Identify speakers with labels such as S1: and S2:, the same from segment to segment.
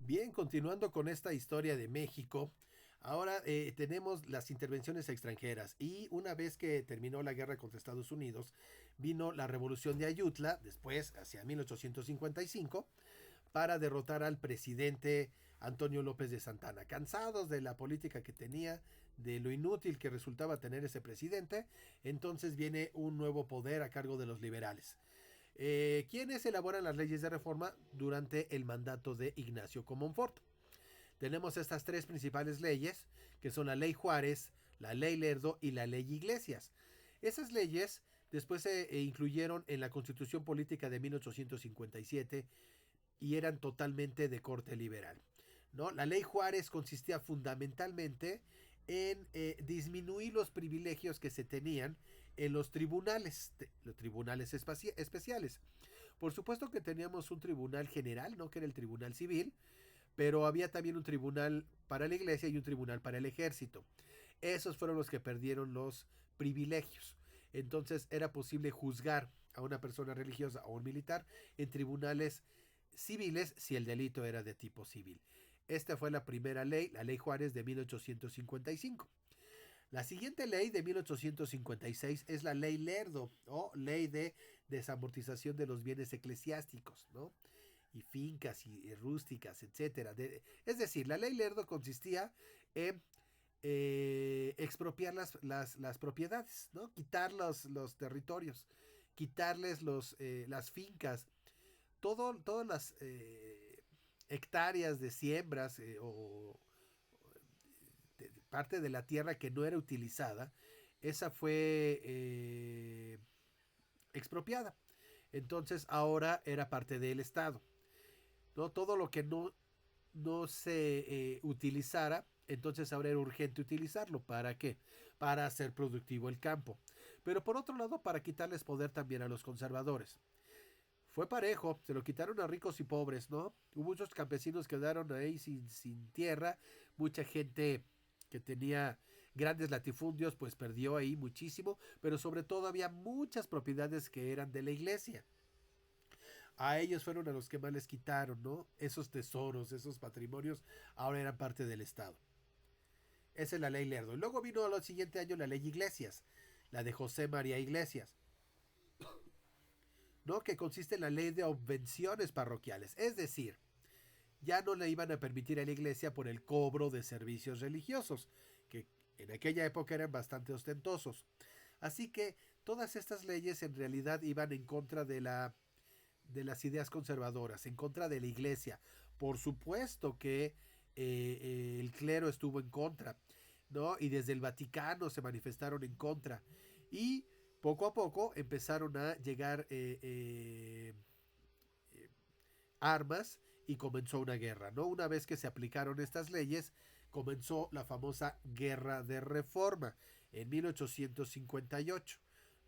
S1: Bien, continuando con esta historia de México, ahora tenemos las intervenciones extranjeras y una vez que terminó la guerra contra Estados Unidos, vino la revolución de Ayutla, después hacia 1855, para derrotar al presidente Antonio López de Santana. Cansados de la política que tenía, de lo inútil que resultaba tener ese presidente, entonces viene un nuevo poder a cargo de los liberales. ¿Quiénes elaboran las leyes de reforma durante el mandato de Ignacio Comonfort? Tenemos estas tres principales leyes, que son la Ley Juárez, la Ley Lerdo y la Ley Iglesias. Esas leyes después se incluyeron en la Constitución Política de 1857 y eran totalmente de corte liberal. ¿No? La Ley Juárez consistía fundamentalmente en disminuir los privilegios que se tenían en los tribunales especiales. Por supuesto que teníamos un tribunal general, ¿no? Que era el tribunal civil, pero había también un tribunal para la iglesia y un tribunal para el ejército. Esos fueron los que perdieron los privilegios. Entonces era posible juzgar a una persona religiosa o un militar en tribunales civiles si el delito era de tipo civil. Esta fue la primera ley, la Ley Juárez de 1855. La siguiente ley de 1856 es la Ley Lerdo o Ley de Desamortización de los Bienes Eclesiásticos, ¿no? Y fincas y rústicas, etcétera. Es decir, la Ley Lerdo consistía en expropiar las propiedades, ¿no? Quitar los territorios, quitarles las fincas, todas las hectáreas de siembras parte de la tierra que no era utilizada, esa fue expropiada. Entonces ahora era parte del Estado. ¿No? Todo lo que no se utilizara, entonces ahora era urgente utilizarlo. ¿Para qué? Para hacer productivo el campo. Pero por otro lado, para quitarles poder también a los conservadores. Fue parejo, se lo quitaron a ricos y pobres, ¿no? Hubo muchos campesinos que quedaron ahí sin tierra, mucha gente que tenía grandes latifundios, pues perdió ahí muchísimo, pero sobre todo había muchas propiedades que eran de la iglesia. A ellos fueron a los que más les quitaron, ¿no? Esos tesoros, esos patrimonios, ahora eran parte del Estado. Esa es la ley Lerdo. Y luego vino al siguiente año la ley Iglesias, la de José María Iglesias, ¿no? Que consiste en la ley de obvenciones parroquiales. Es decir, ya no le iban a permitir a la iglesia por el cobro de servicios religiosos, que en aquella época eran bastante ostentosos. Así que todas estas leyes en realidad iban en contra de las ideas conservadoras, en contra de la iglesia. Por supuesto que el clero estuvo en contra, ¿no? Y desde el Vaticano se manifestaron en contra. Y poco a poco empezaron a llegar armas y comenzó una guerra, ¿no? Una vez que se aplicaron estas leyes, comenzó la famosa Guerra de Reforma en 1858.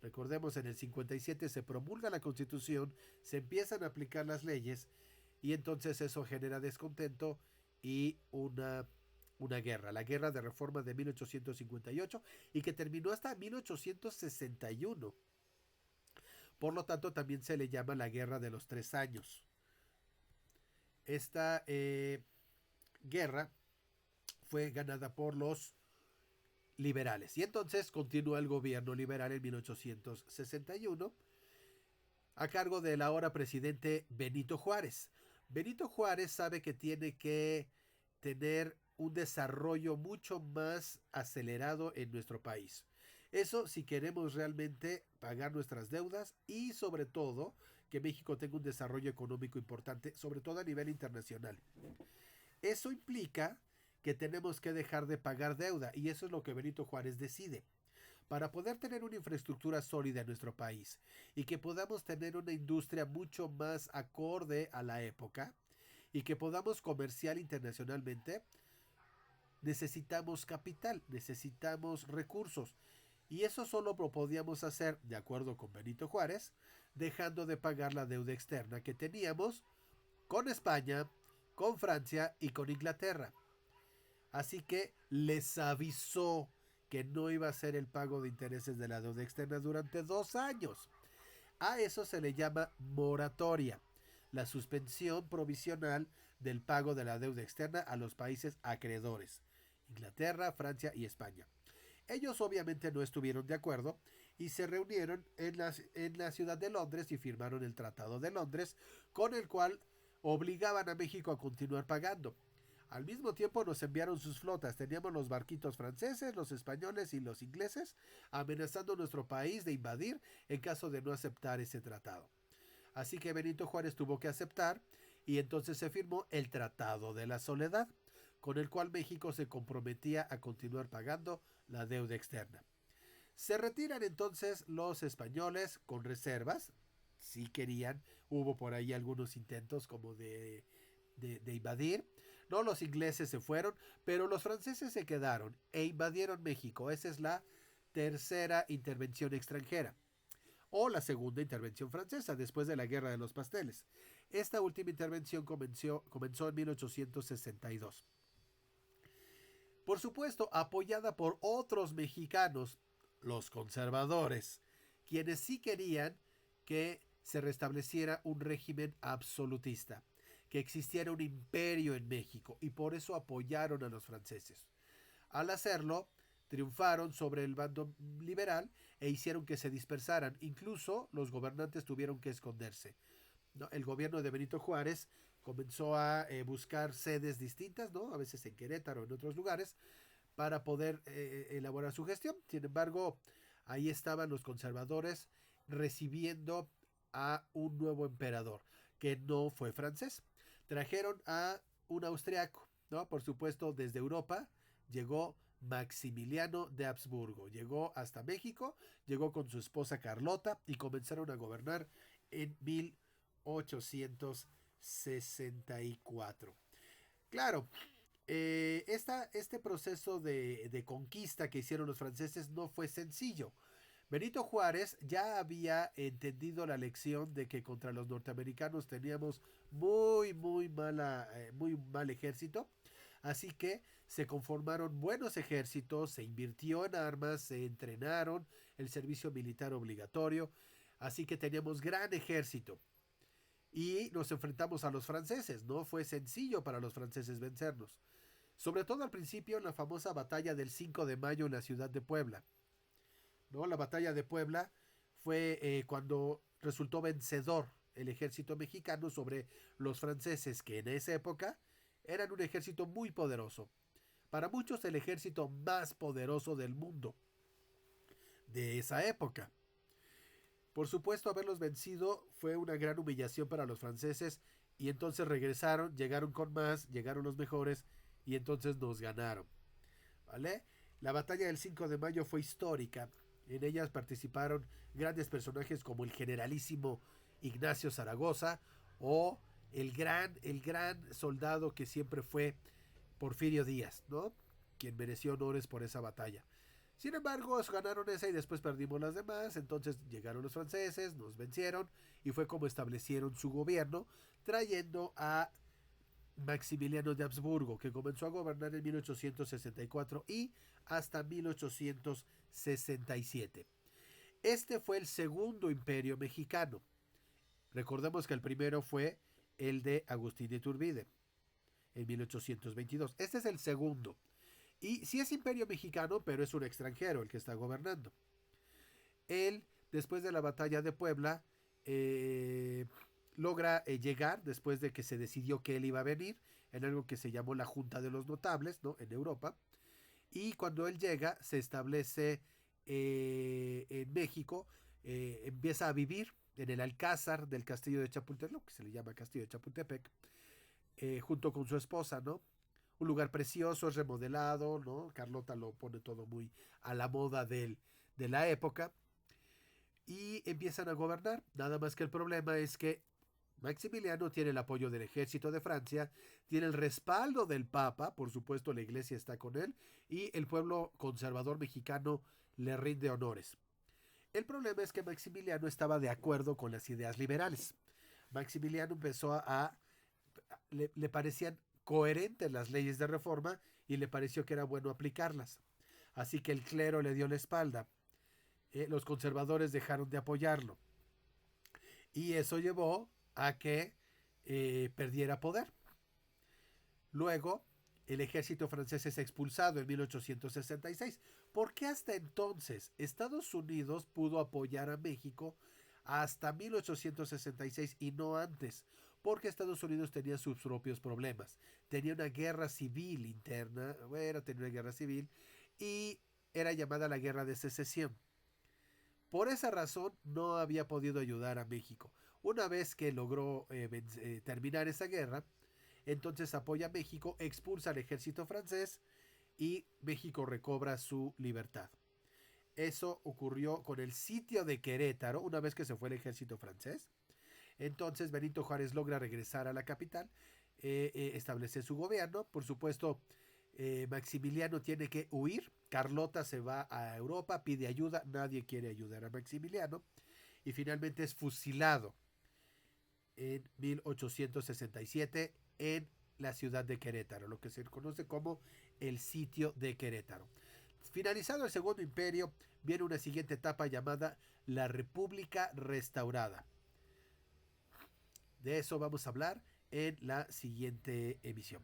S1: Recordemos, en el 57 se promulga la Constitución, se empiezan a aplicar las leyes y entonces eso genera descontento y una guerra, la Guerra de Reforma de 1858 y que terminó hasta 1861. Por lo tanto, también se le llama la Guerra de los 3 años. Esta guerra fue ganada por los liberales. Y entonces continúa el gobierno liberal en 1861 a cargo del ahora presidente Benito Juárez. Benito Juárez sabe que tiene que tener un desarrollo mucho más acelerado en nuestro país. Eso si queremos realmente pagar nuestras deudas y sobre todo que México tenga un desarrollo económico importante, sobre todo a nivel internacional. Eso implica que tenemos que dejar de pagar deuda y eso es lo que Benito Juárez decide. Para poder tener una infraestructura sólida en nuestro país y que podamos tener una industria mucho más acorde a la época y que podamos comerciar internacionalmente, necesitamos capital, necesitamos recursos. Y eso solo lo podíamos hacer, de acuerdo con Benito Juárez, dejando de pagar la deuda externa que teníamos con España, con Francia y con Inglaterra. Así que les avisó que no iba a ser el pago de intereses de la deuda externa durante 2 años. A eso se le llama moratoria. la suspensión provisional del pago de la deuda externa a los países acreedores, Inglaterra, Francia y España. Ellos obviamente no estuvieron de acuerdo y se reunieron en la ciudad de Londres y firmaron el Tratado de Londres, con el cual obligaban a México a continuar pagando. Al mismo tiempo nos enviaron sus flotas. Teníamos los barquitos franceses, los españoles y los ingleses amenazando nuestro país de invadir en caso de no aceptar ese tratado. Así que Benito Juárez tuvo que aceptar y entonces se firmó el Tratado de la Soledad, con el cual México se comprometía a continuar pagando la deuda externa. Se retiran entonces los españoles con reservas, si querían, hubo por ahí algunos intentos como de invadir. No, los ingleses se fueron, pero los franceses se quedaron e invadieron México. Esa es la tercera intervención extranjera, o la segunda intervención francesa después de la Guerra de los Pasteles. Esta última intervención comenzó en 1862. Por supuesto, apoyada por otros mexicanos, los conservadores, quienes sí querían que se restableciera un régimen absolutista, que existiera un imperio en México, y por eso apoyaron a los franceses. Al hacerlo, triunfaron sobre el bando liberal e hicieron que se dispersaran. Incluso los gobernantes tuvieron que esconderse. ¿No? El gobierno de Benito Juárez comenzó a buscar sedes distintas, ¿no? A veces en Querétaro o en otros lugares, para poder elaborar su gestión. Sin embargo, ahí estaban los conservadores recibiendo a un nuevo emperador, que no fue francés. Trajeron a un austriaco, ¿no? Por supuesto, desde Europa llegó Maximiliano de Habsburgo. Llegó hasta México, llegó con su esposa Carlota y comenzaron a gobernar en 1864. Claro, este proceso de conquista que hicieron los franceses no fue sencillo. Benito Juárez ya había entendido la lección de que contra los norteamericanos teníamos muy mal ejército, así que se conformaron buenos ejércitos, se invirtió en armas, se entrenaron, el servicio militar obligatorio, así que teníamos gran ejército. Y nos enfrentamos a los franceses. No fue sencillo para los franceses vencernos. Sobre todo al principio en la famosa batalla del 5 de mayo en la ciudad de Puebla. ¿No? La batalla de Puebla fue cuando resultó vencedor el ejército mexicano sobre los franceses, que en esa época eran un ejército muy poderoso. Para muchos el ejército más poderoso del mundo de esa época. Por supuesto, haberlos vencido fue una gran humillación para los franceses y entonces regresaron, llegaron con más, llegaron los mejores y entonces nos ganaron. ¿Vale? La batalla del 5 de mayo fue histórica. En ellas participaron grandes personajes como el generalísimo Ignacio Zaragoza o el gran soldado que siempre fue Porfirio Díaz, ¿no? Quien mereció honores por esa batalla. Sin embargo, ganaron esa y después perdimos las demás. Entonces llegaron los franceses, nos vencieron y fue como establecieron su gobierno, trayendo a Maximiliano de Habsburgo, que comenzó a gobernar en 1864 y hasta 1867. Este fue el segundo imperio mexicano. Recordemos que el primero fue el de Agustín de Iturbide en 1822. Este es el segundo. Y sí es imperio mexicano, pero es un extranjero el que está gobernando. Él, después de la batalla de Puebla, logra llegar, después de que se decidió que él iba a venir, en algo que se llamó la Junta de los Notables, ¿no? En Europa. Y cuando él llega, se establece en México, empieza a vivir en el alcázar del castillo de Chapultepec, lo que se le llama castillo de Chapultepec, junto con su esposa, ¿no? Un lugar precioso, es remodelado, ¿no? Carlota lo pone todo muy a la moda de la época. Y empiezan a gobernar. Nada más que el problema es que Maximiliano tiene el apoyo del ejército de Francia, tiene el respaldo del Papa, por supuesto la iglesia está con él, y el pueblo conservador mexicano le rinde honores. El problema es que Maximiliano estaba de acuerdo con las ideas liberales. Maximiliano empezó le parecían coherentes las leyes de reforma y le pareció que era bueno aplicarlas. Así que el clero le dio la espalda. Los conservadores dejaron de apoyarlo. Y eso llevó a que perdiera poder. Luego, el ejército francés es expulsado en 1866, porque hasta entonces Estados Unidos pudo apoyar a México hasta 1866 y no antes, porque Estados Unidos tenía sus propios problemas. Tenía una guerra civil interna, tenía una guerra civil y era llamada la Guerra de Secesión. Por esa razón no había podido ayudar a México. Una vez que logró terminar esa guerra, entonces apoya a México, expulsa al ejército francés y México recobra su libertad. Eso ocurrió con el sitio de Querétaro, una vez que se fue el ejército francés. Entonces Benito Juárez logra regresar a la capital, establece su gobierno. Por supuesto, Maximiliano tiene que huir. Carlota se va a Europa, pide ayuda, nadie quiere ayudar a Maximiliano y finalmente es fusilado en 1867 en la ciudad de Querétaro, lo que se conoce como el sitio de Querétaro. Finalizado el Segundo Imperio, viene una siguiente etapa llamada la República Restaurada. De eso vamos a hablar en la siguiente emisión.